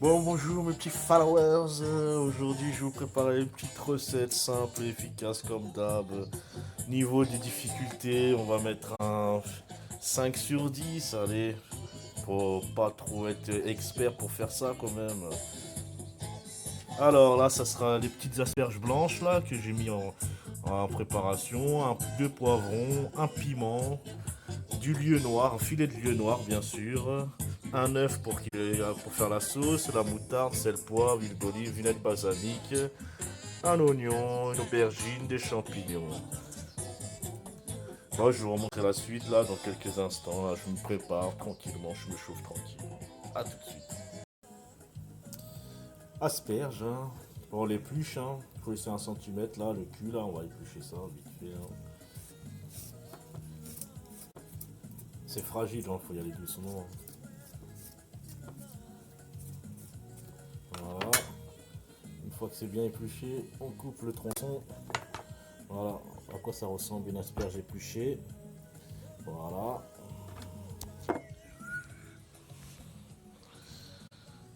Bon, bonjour mes petits followers. Aujourd'hui, je vais vous préparer une petite recette simple et efficace comme d'hab. Niveau des difficultés, on va mettre un 5 sur 10. Allez, faut pas trop être expert pour faire ça quand même. Alors là, ça sera les petites asperges blanches là que j'ai mis en préparation. Deux poivrons, un piment, du lieu noir, un filet de lieu noir bien sûr, un œuf pour faire la sauce, la moutarde, sel, poivre, huile d'olive, vinaigre balsamique, un oignon, une aubergine, des champignons. Moi je vais vous montrer la suite là dans quelques instants. Là, je me prépare tranquillement, je me chauffe tranquille. A tout de suite. Asperges, hein. On l'épluche, hein. Faut laisser 1 centimètre là, le cul là, on va éplucher ça vite fait. Hein. C'est fragile, hein, faut y aller doucement. Voilà. Une fois que c'est bien épluché, on coupe le tronçon. Voilà à quoi ça ressemble une asperge épluchée. Voilà.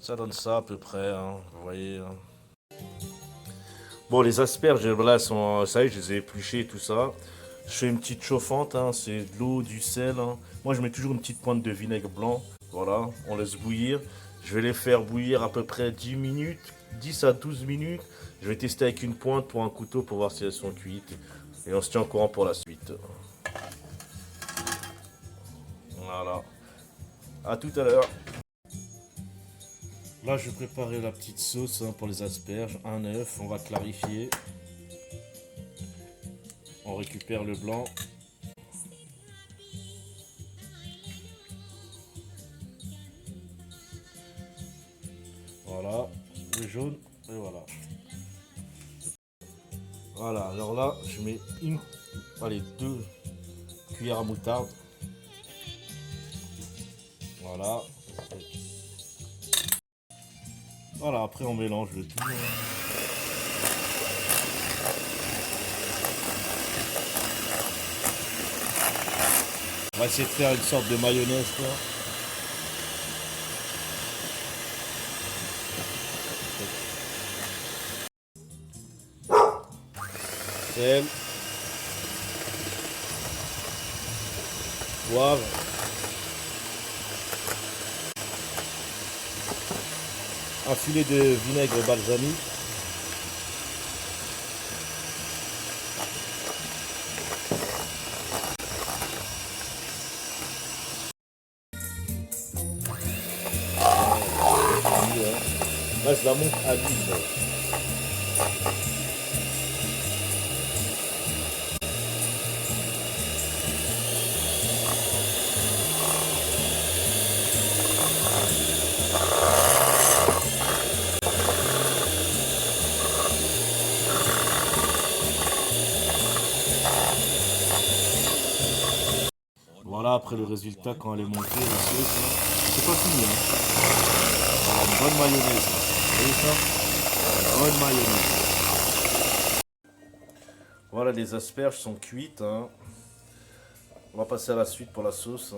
Ça donne ça à peu près, hein, vous voyez. Hein. Bon, les asperges, là, sont, ça y est, je les ai épluchées et tout ça. Je fais une petite chauffante, hein, c'est de l'eau, du sel. Hein. Moi, je mets toujours une petite pointe de vinaigre blanc. Voilà, on laisse bouillir. Je vais les faire bouillir à peu près 10 minutes, 10 à 12 minutes. Je vais tester avec une pointe pour un couteau pour voir si elles sont cuites. Et on se tient au courant pour la suite. Voilà. À tout à l'heure. Là, je vais préparer la petite sauce hein, pour les asperges. Un œuf, on va clarifier. On récupère le blanc. Voilà. Le jaune. Et voilà. Voilà. Alors là, je mets allez, 2 cuillères à moutarde. Voilà. Voilà. Après, on mélange le tout. On va essayer de faire une sorte de mayonnaise, quoi. Sel. Poivre. Un filet de vinaigre balsamique. Là, je la monte à l'huile. Voilà, après le résultat, quand elle est montée, la sauce, là, c'est pas fini. Hein. Voilà, une bonne mayonnaise. Là. Vous voyez ça? Bonne mayonnaise. Voilà, les asperges sont cuites. Hein. On va passer à la suite pour la sauce.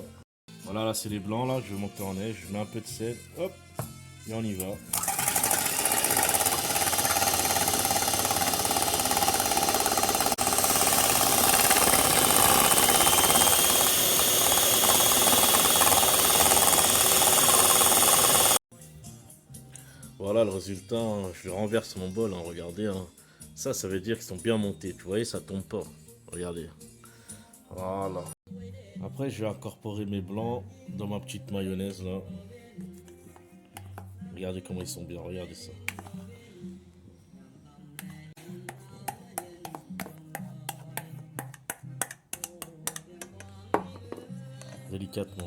Voilà, là, c'est les blancs, là, que je vais monter en neige. Je mets un peu de sel. Hop, et on y va. Voilà le résultat, hein. Je renverse mon bol, hein, regardez. Hein. Ça veut dire qu'ils sont bien montés. Tu vois, ça tombe pas. Regardez. Voilà. Après, je vais incorporer mes blancs dans ma petite mayonnaise là. Regardez comment ils sont bien, regardez ça. Délicatement.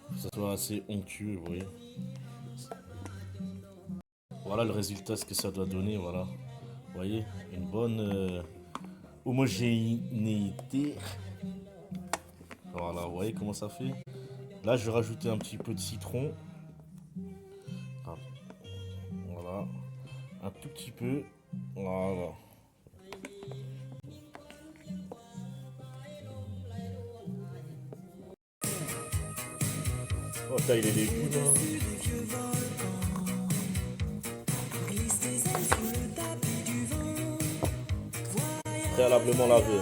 Que ça soit assez onctueux, vous voyez. Voilà le résultat, ce que ça doit donner, voilà. Vous voyez, une bonne homogénéité. Voilà, vous voyez comment ça fait. Là, je vais rajouter un petit peu de citron. Ah, voilà, un tout petit peu. Voilà. On taille les légumes. Préalablement lavé.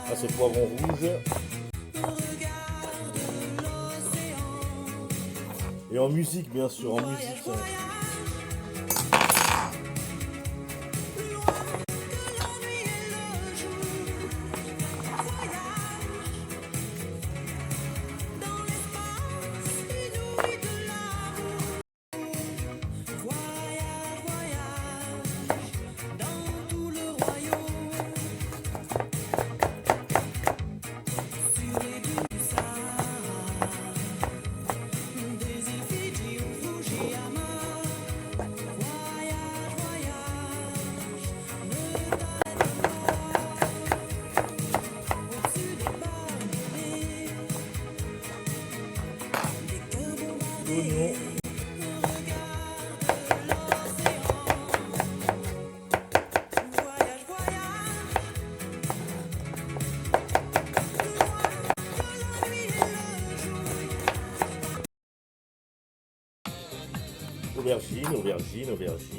Là, c'est poivron rouge. Et en musique, bien sûr, en musique. Oignon. Aubergine. Aubergine.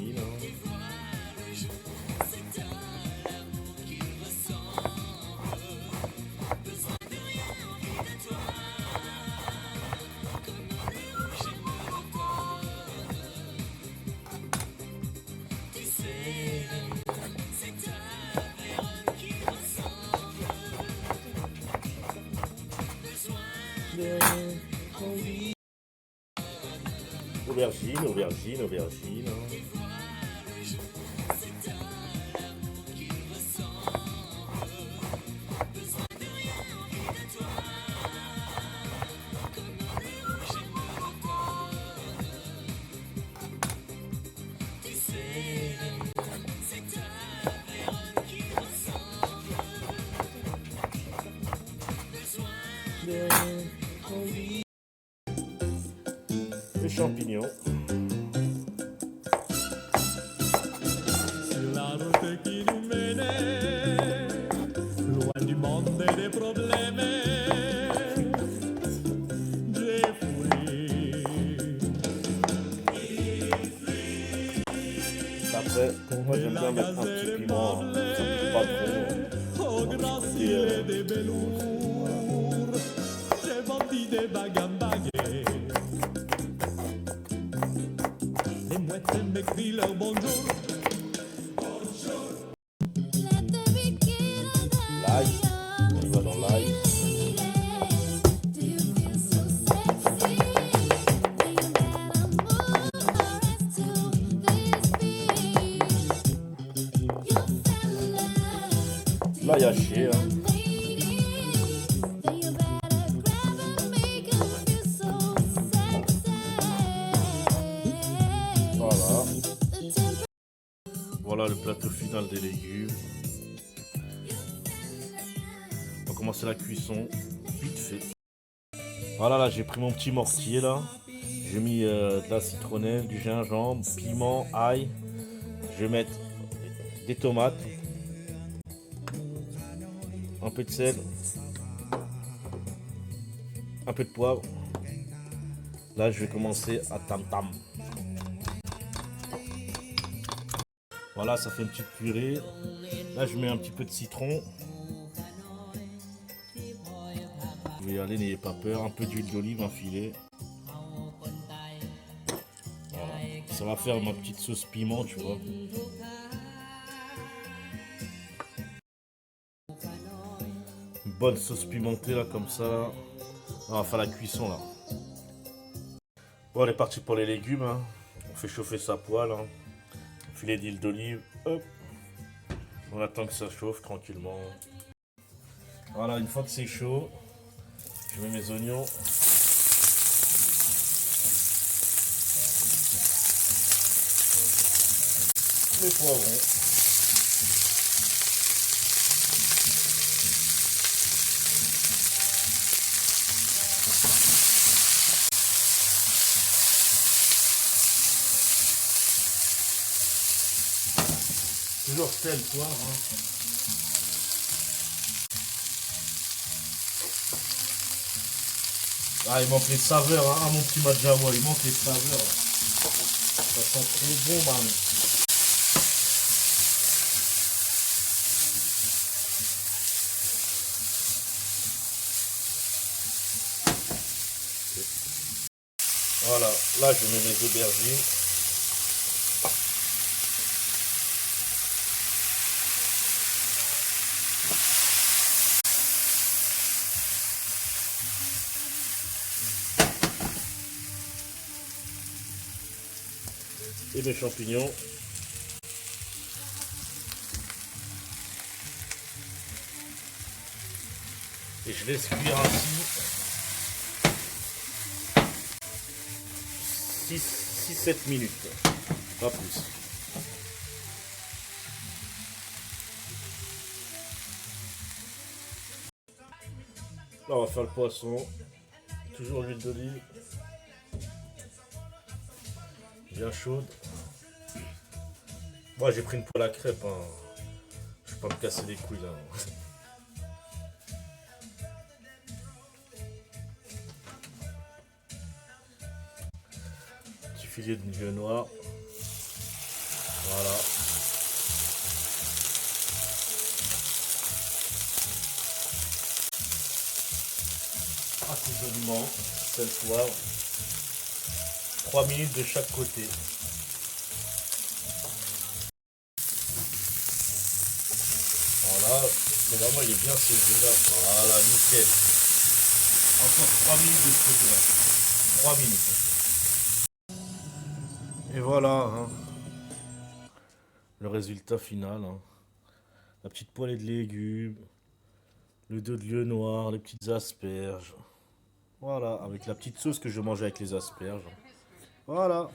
Les champignons. Sur la route qui nous menait, loin du monde et des problèmes, j'ai fui. Après, moi j'aime bien mettre un petit piment, ça pique pas trop. Au grand ciel des velours, j'ai vendu des bagambagues. Les mouettes m'écrient leur bonjour. L'ail, on y va dans l'ail. L'ail haché, hein. Voilà le plateau final des légumes. On va commencer la cuisson vite fait. Voilà, là j'ai pris mon petit mortier là. J'ai mis de la citronnelle, du gingembre, piment, ail. Je vais mettre des tomates, un peu de sel, un peu de poivre. Là je vais commencer à tam-tam. Voilà, ça fait une petite purée. Là, je mets un petit peu de citron. Vous y aller, n'ayez pas peur. Un peu d'huile d'olive, un filet. Voilà. Ça va faire ma petite sauce piment, tu vois. Une bonne sauce pimentée, là, comme ça. Là. On va faire la cuisson, là. Bon, on est parti pour les légumes. Hein. On fait chauffer sa poêle. Hein. Filet d'huile d'olive, hop. On attend que ça chauffe tranquillement. Voilà, une fois que c'est chaud, je mets mes oignons. les poivrons. Toujours sel, poivre. Hein. Ah, il manque les saveurs, hein. Ah, mon petit Madjawa, il manque les saveurs. Ça sent trop bon, man. Voilà, là je mets mes aubergines. Et mes champignons. Et je laisse cuire ainsi 6-7 minutes, pas plus. Là on va faire le poisson, toujours l'huile d'olive, bien chaude. Moi j'ai pris une poêle à crêpes, hein. Je vais pas me casser les couilles là. Petit filet de vieux noir. Voilà. Assaisonnement, sel, poivre. 3 minutes de chaque côté. Voilà, normalement il est bien saisi là. Voilà, nickel. Encore 3 minutes de ce côté-là. 3 minutes. Et voilà, hein, le résultat final. Hein. La petite poêlée de légumes, le dos de lieu noir, les petites asperges. Voilà, avec la petite sauce que je mangeais avec les asperges. Voilà.